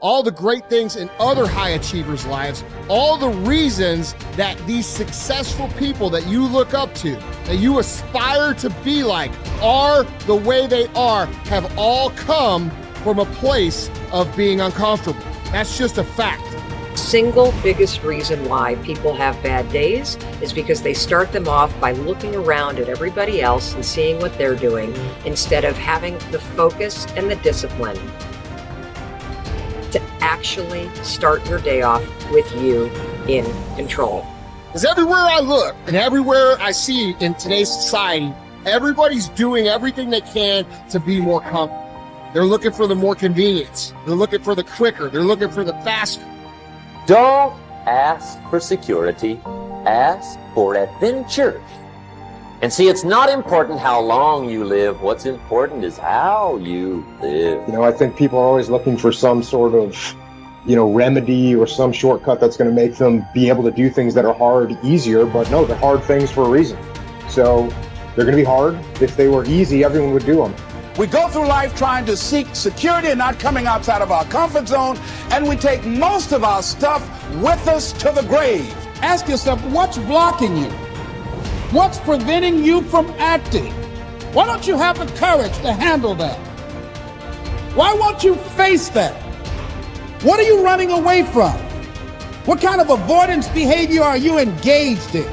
all the great things in other high achievers' lives, all the reasons that these successful people that you look up to, that you aspire to be like, are the way they are, have all come from a place of being uncomfortable. That's just a fact. Single biggest reason why people have bad days is because they start them off by looking around at everybody else and seeing what they're doing instead of having the focus and the discipline to actually start your day off with you in control. Because everywhere I look and everywhere I see in today's society, everybody's doing everything they can to be more comfortable. They're looking for the more convenience. They're looking for the quicker. They're looking for the faster. Don't ask for security, ask for adventure. And see, it's not important how long you live. What's important is how you live. I think people are always looking for some sort of, remedy or some shortcut that's going to make them be able to do things that are hard easier. But no, they're hard things for a reason. So they're going to be hard. If they were easy, everyone would do them. We go through life trying to seek security and not coming outside of our comfort zone, and we take most of our stuff with us to the grave. Ask yourself, what's blocking you? What's preventing you from acting? Why don't you have the courage to handle that? Why won't you face that? What are you running away from? What kind of avoidance behavior are you engaged in?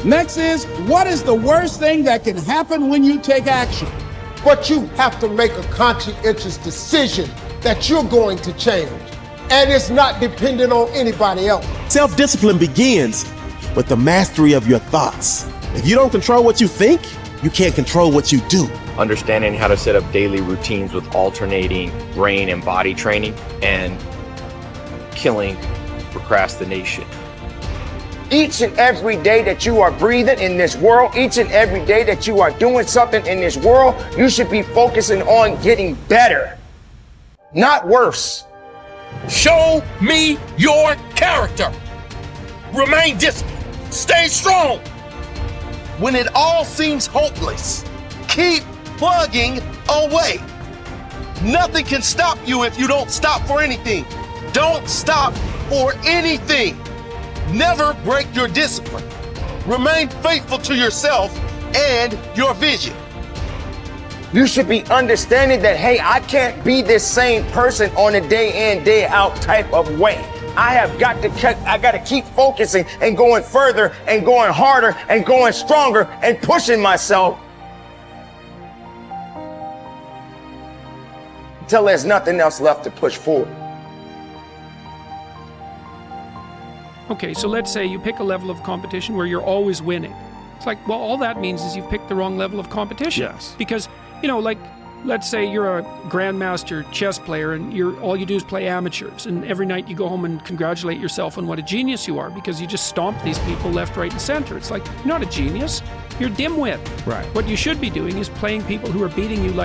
Next is, what is the worst thing that can happen when you take action? But you have to make a conscientious decision that you're going to change. And it's not dependent on anybody else. Self-discipline begins with the mastery of your thoughts. If you don't control what you think, you can't control what you do. Understanding how to set up daily routines with alternating brain and body training and killing procrastination. Each and every day that you are breathing in this world, each and every day that you are doing something in this world, you should be focusing on getting better, not worse. Show me your character. Remain disciplined. Stay strong. When it all seems hopeless, keep plugging away. Nothing can stop you if you don't stop for anything. Don't stop for anything. Never break your discipline. Remain faithful to yourself and your vision. You should be understanding that, hey, I can't be this same person on a day in, day out type of way. I got to keep focusing and going further and going harder and going stronger and pushing myself until there's nothing else left to push forward. Okay, so let's say you pick a level of competition where you're always winning. It's like, well, all that means is you've picked the wrong level of competition. Yes. Because, let's say you're a grandmaster chess player and all you do is play amateurs, and every night you go home and congratulate yourself on what a genius you are because you just stomp these people left, right, and center. It's like, you're not a genius, you're a dimwit. Right. What you should be doing is playing people who are beating you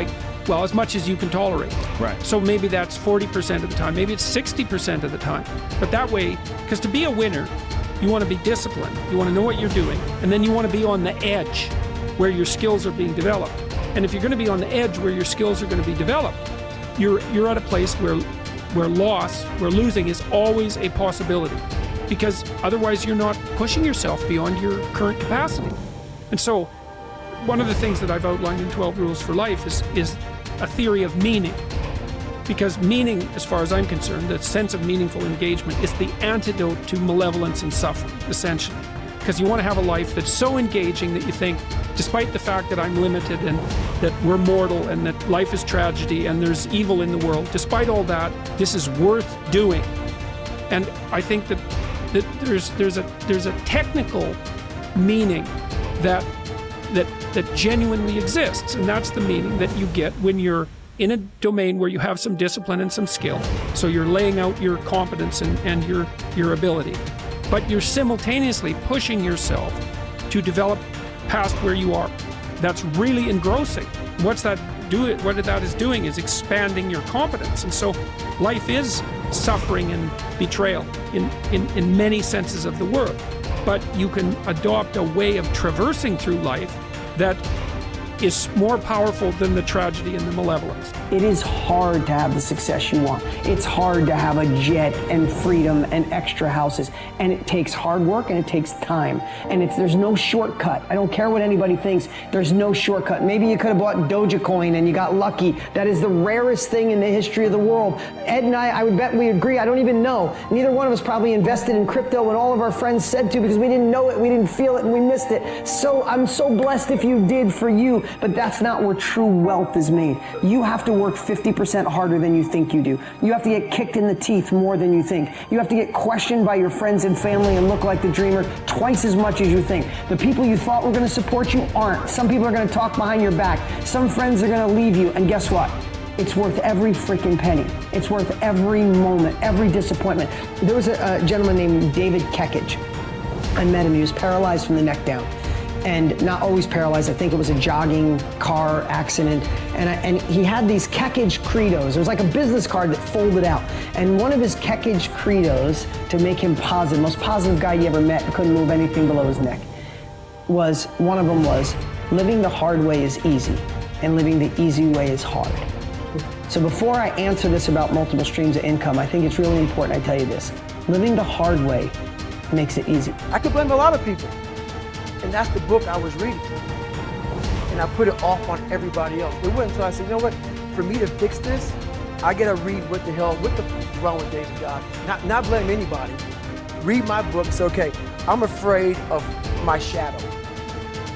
as much as you can tolerate. Right. So maybe that's 40% of the time, maybe it's 60% of the time. But that way, because to be a winner, you want to be disciplined, you want to know what you're doing, and then you want to be on the edge where your skills are being developed. And if you're going to be on the edge where your skills are going to be developed, you're at a place where losing is always a possibility, because otherwise you're not pushing yourself beyond your current capacity. And so one of the things that I've outlined in 12 Rules for Life is a theory of meaning. Because meaning, as far as I'm concerned, the sense of meaningful engagement is the antidote to malevolence and suffering, essentially. Because you want to have a life that's so engaging that you think, despite the fact that I'm limited and that we're mortal and that life is tragedy and there's evil in the world, despite all that, this is worth doing. And I think that there's a technical meaning that genuinely exists, and that's the meaning that you get when you're in a domain where you have some discipline and some skill. So you're laying out your competence and your ability, but you're simultaneously pushing yourself to develop past where you are. That's really engrossing. What that is doing is expanding your competence. And so life is suffering and betrayal in many senses of the word. But you can adopt a way of traversing through life that is more powerful than the tragedy and the malevolence. It is hard to have the success you want. It's hard to have a jet and freedom and extra houses. And it takes hard work and it takes time. And there's no shortcut. I don't care what anybody thinks. There's no shortcut. Maybe you could have bought Dogecoin and you got lucky. That is the rarest thing in the history of the world. Ed and I would bet we agree. I don't even know. Neither one of us probably invested in crypto when all of our friends said to, because we didn't know it, we didn't feel it, and we missed it. So I'm so blessed if you did for you. But that's not where true wealth is made. You have to work 50% harder than you think you do. You have to get kicked in the teeth more than you think. You have to get questioned by your friends and family and look like the dreamer twice as much as you think. The people you thought were going to support you aren't. Some people are going to talk behind your back. Some friends are going to leave you. And guess what? It's worth every freaking penny. It's worth every moment, every disappointment. There was a gentleman named David Kekich. I met him. He was paralyzed from the neck down. And not always paralyzed. I think it was a jogging car accident. And he had these Kekich credos. It was like a business card that folded out. And one of his Kekich credos, to make him positive, most positive guy you ever met, couldn't move anything below his neck, one of them was, living the hard way is easy, and living the easy way is hard. So before I answer this about multiple streams of income, I think it's really important I tell you this. Living the hard way makes it easy. I could blame a lot of people. And that's the book I was reading. And I put it off on everybody else. It wasn't until I said, you know what, for me to fix this, I gotta read what the f wrong with David Goggins. Not blame anybody. Read my book and say, okay, I'm afraid of my shadow.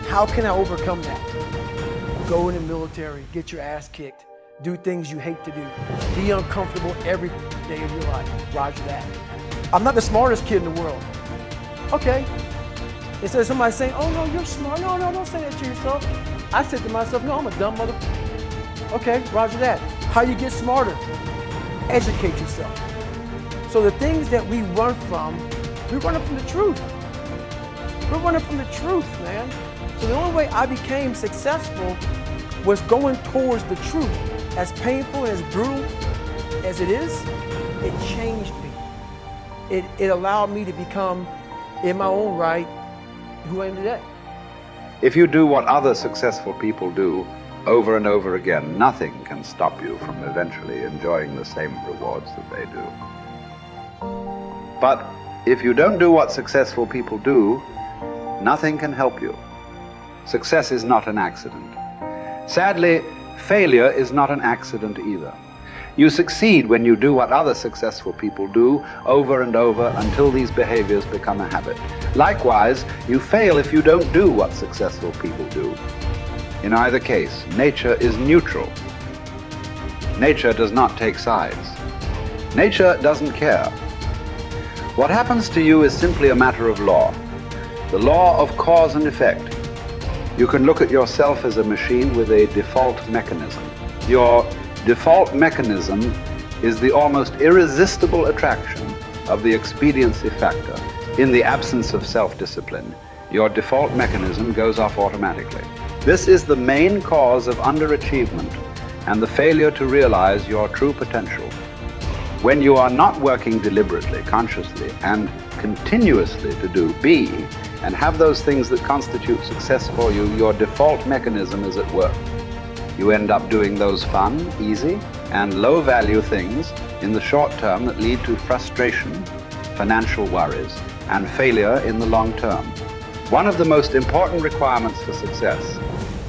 How can I overcome that? Go in the military, get your ass kicked, do things you hate to do, be uncomfortable every day of your life. Roger that. I'm not the smartest kid in the world. Okay. Instead of somebody saying, oh no, you're smart. No, don't say that to yourself. I said to myself, no, I'm a dumb motherfucker. Okay, roger that. How you get smarter? Educate yourself. So the things that we run from, we're running from the truth. We're running from the truth, man. So the only way I became successful was going towards the truth. As painful and as brutal as it is, it changed me. It allowed me to become, in my own right, who I am today. If you do what other successful people do over and over again, nothing can stop you from eventually enjoying the same rewards that they do. But if you don't do what successful people do, nothing can help you. Success is not an accident. Sadly, failure is not an accident either. You succeed when you do what other successful people do over and over until these behaviors become a habit. Likewise, you fail if you don't do what successful people do. In either case, nature is neutral. Nature does not take sides. Nature doesn't care. What happens to you is simply a matter of law. The law of cause and effect. You can look at yourself as a machine with a default mechanism. Your default mechanism is the almost irresistible attraction of the expediency factor. In the absence of self-discipline, your default mechanism goes off automatically. This is the main cause of underachievement and the failure to realize your true potential. When you are not working deliberately, consciously, and continuously to be and have those things that constitute success for you, your default mechanism is at work. You end up doing those fun, easy, and low-value things in the short term that lead to frustration, financial worries, and failure in the long term. One of the most important requirements for success,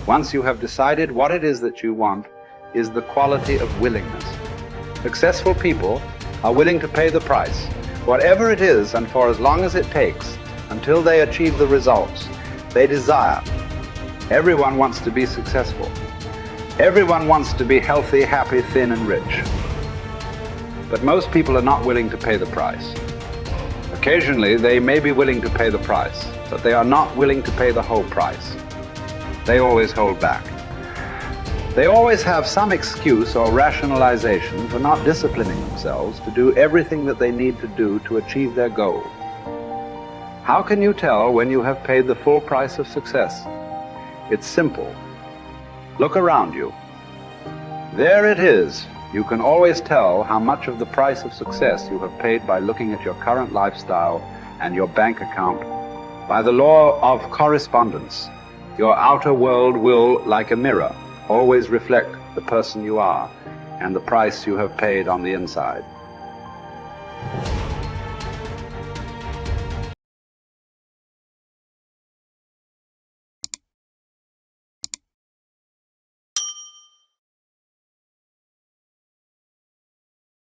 once you have decided what it is that you want, is the quality of willingness. Successful people are willing to pay the price, whatever it is and for as long as it takes, until they achieve the results they desire. Everyone wants to be successful. Everyone wants to be healthy, happy, thin, and rich. But most people are not willing to pay the price. Occasionally, they may be willing to pay the price, but they are not willing to pay the whole price. They always hold back. They always have some excuse or rationalization for not disciplining themselves to do everything that they need to do to achieve their goal. How can you tell when you have paid the full price of success? It's simple. Look around you. There it is. You can always tell how much of the price of success you have paid by looking at your current lifestyle and your bank account. By the law of correspondence, Your outer world will, like a mirror, always reflect the person you are and the price you have paid on the inside.